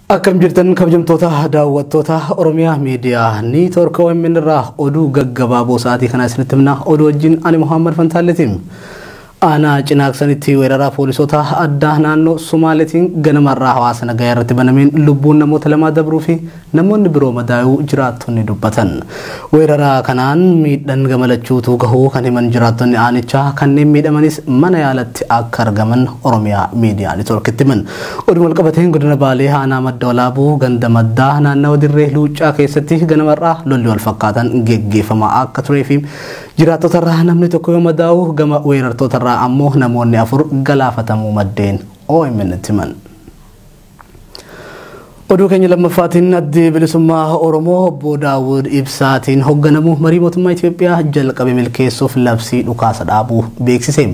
Akkam jirtan kabajamtoota daawwattoota Oromiyaa Miidiyaa Neetwork OMN irraa oduu gaggabaaboo sa'aatii kana isinitti himna. Oduu wajjin ani Muhammad Fantaalletiin. Aanaa Cinaaqsanitti weeraraa poolisoota addaa naannoo Somaaleetiin ganamarraa hawaasa nagaa irratti banameen lubbuun namoota lamaa dabruu fi namoonni biroo madaa'uu jiraattonni dubbatan. Weeraraa kanaan miidhaan gamalachuutu gahuu kan himan jiraattonni aanichaa kanneen miidhamanis mana yaalatti akka argaman Oromiyaa Miidiyaa Neetworkitti himan. Oduu walqabateen godina Baalee aanaa madda walaabuu ganda maddaa naannawaa dirree Luuccaa keessatti ganamarraa lolli wal fakkaatan geggeeffamaa akka turee fi jiraattota irraa namni tokko yoo madaa'u gama weerartoota irraa ammoo namoonni 4 galaafatamuu maddeen OMN timan. Oduu keenya lammaffaatiin addi bilisummaa Oromoo Obbo Daawud Ibsaatiin hoogganamu marii mootummaa Itoophiyaa jalqabe milkeessuuf labsii dhukaasa dhaabuu beeksise.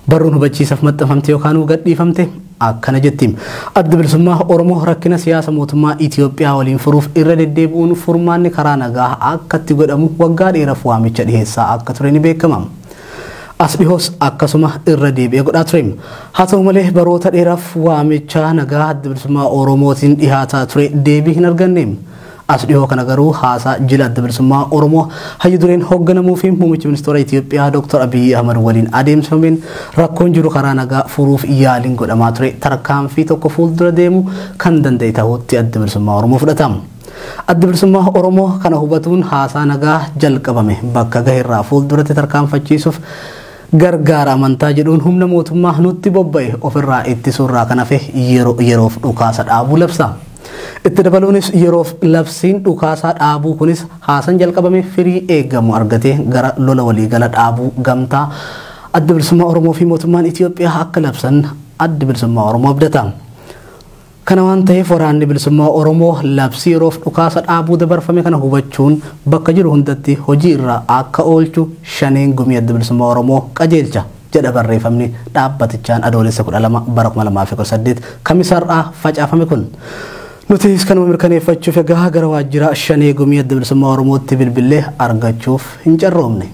Barruun hubachiisaaf maxxanfamte yookaan gadhiifamte akkana jettiin. Addi bilisummaa Oromoo rakkina siyaasa mootummaa Itoophiyaa waliin furuuf irra deddeebi'uun furmaanni karaa nagaa akka itti godhamu waggaa dheeraaf waamicha dhiheessaa akka ture ni beekama. Asbihos akkasuma irra deebi'ee godhaa ture. Haa ta'u malee baroota dheeraaf waamicha nagaa addi bilisummaa Oromootiin dhihaataa ture deebii hin arganne. Asbihoo kana garuu haasaa jila addi bilisummaa Oromoo hayyu dureen hoogganamuu fi muummichi ministeera Itoophiyaa Dr. Abiy Ahmad waliin adeemsifameen rakkoon jiru karaa nagaa furuuf yaaliin godhamaa ture tarkaanfii tokko fuuldura deemu kan danda'e ta'utti addi bilisummaa Oromoo fudhatama. Addi bilisummaa Oromoo kana hubatuun haasaa nagaa jalqabame bakka gaheerraa fuulduratti tarkaanfachiisuuf gargaara amantaa jedhuun humna mootummaa nutti bobba'e ofirraa ittisuurraa kan hafe yeroof dhukaasa dhaabuu labsa. Itti dabaluunis yeroof labsiin dhukaasaa dhaabuu kunis haasaan jalqabame firii eegamu argatee gara lola waliigala dhaabuu gamtaa addi bilisummaa Oromoo fi mootummaan Itoophiyaa akka labsan addi bilisummaa Oromoo abdata. Kana waan ta'eef waraanni bilisummaa Oromoo labsii yeroof dhukaasa dhaabuu dabarfame kana hubachuun bakka jiru hundatti hojii irra akka oolchu shaneen gumii adda bilisummaa Oromoo qajeelcha jedha barreeffamni dhaabbatichaan adoolessa 12 bara 2018 kamisarraa facaafame kun. Nutis kanuma mirkaneeffachuuf egaa gara waajjira shanee gumii adda bilisummaa Oromootti bilbilee argachuuf hin carroomne.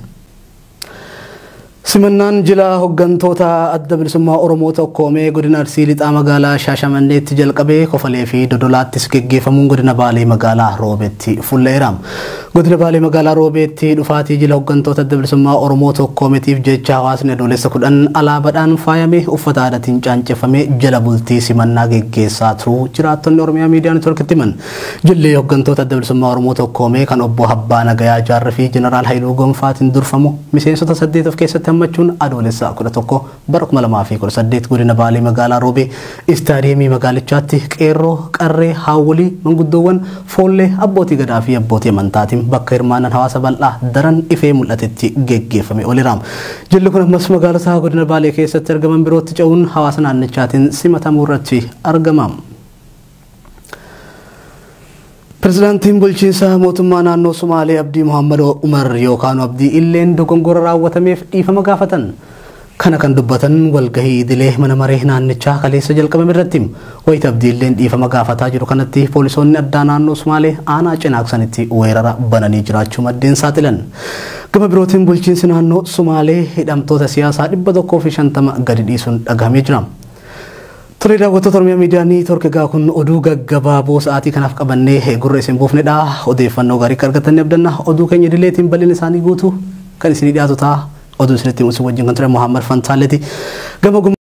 Simannaan jila hooggantoota adda bilisummaa Oromoo tokkoomee godina Arsii lixaa magaalaa Shaashamanneetti jalqabee Kofalee fi Dodolaattis geggeeffamuun godina Baalee magaalaa Roobeetti fuulleera. Godina Baalee magaalaa Roobeetti dhufaatii jila hooggantoota adda bilisummaa Oromoo tokkoomeetiif jecha hawaasni adoolessa 10 alaabaadhaan faayamee uffata aadaatiin caanceffamee jala bultii simannaa geggeessaa turuu jiraattonni Oromiyaa Miidiyaa Neetworkitti himan. Jilli hooggantoota adda bilisummaa Oromoo tokkoomee kan obbo Abbaa Nagayaa Jaarraa fi Jeneraal Haayiluu Gonfaatiin durfamu miseensota 8 of keessatti hammachuun adoolessa 11 bara 2018 godina Baalee magaalaa Roobee istaadiyeemii magaalichaatti qeerroo qarree haawulii manguddoowwan foollee abbootii gadaa fi abbootii amantaatiin bakka hirmaannaan hawaasa bal'aa daran ifee mul'atetti geggeeffame oliiraam. Jilli kun ammas magaalota godina Baalee keessatti argaman birootti ce'uun hawaasa naannichaatiin simatamuu irratti argama. Pirezidaantiin bulchiinsa mootummaa naannoo Somaalee Abdii Mohaammed Umar yookaan Abdii illeen dogongora raawwatameef dhiifama gaafatan. Kana kan dubbatan walgahii idilee mana maree naannichaa kaleessa jalqabame irratti wayita Abdii illeen dhiifama gaafataa jiru kanatti poolisoonni addaa naannoo Somaalee aanaa Cinaaqsanitti weerara bananii jiraachuu maddeen saaxilan. Gama birootiin bulchiinsi naannoo Somaalee hidhamtoota siyaasaa 150 gadi dhiisuun dhagahamee jira. Tole daawwattoota Oromiyaa Miidiyaa Neetwork egaa kun oduu gaggabaaboo sa'aatii kanaaf qabannee gurra isin buufnedha. Odeeffannoo gaarii argatanii abdanna. Oduu keenya idileetiin bal'ina isaanii guutuu kan isinii dhiyaatu ta'a. Oduu isinitti himuun wajjin kan ture Muhammad Fantaalleeti. Gama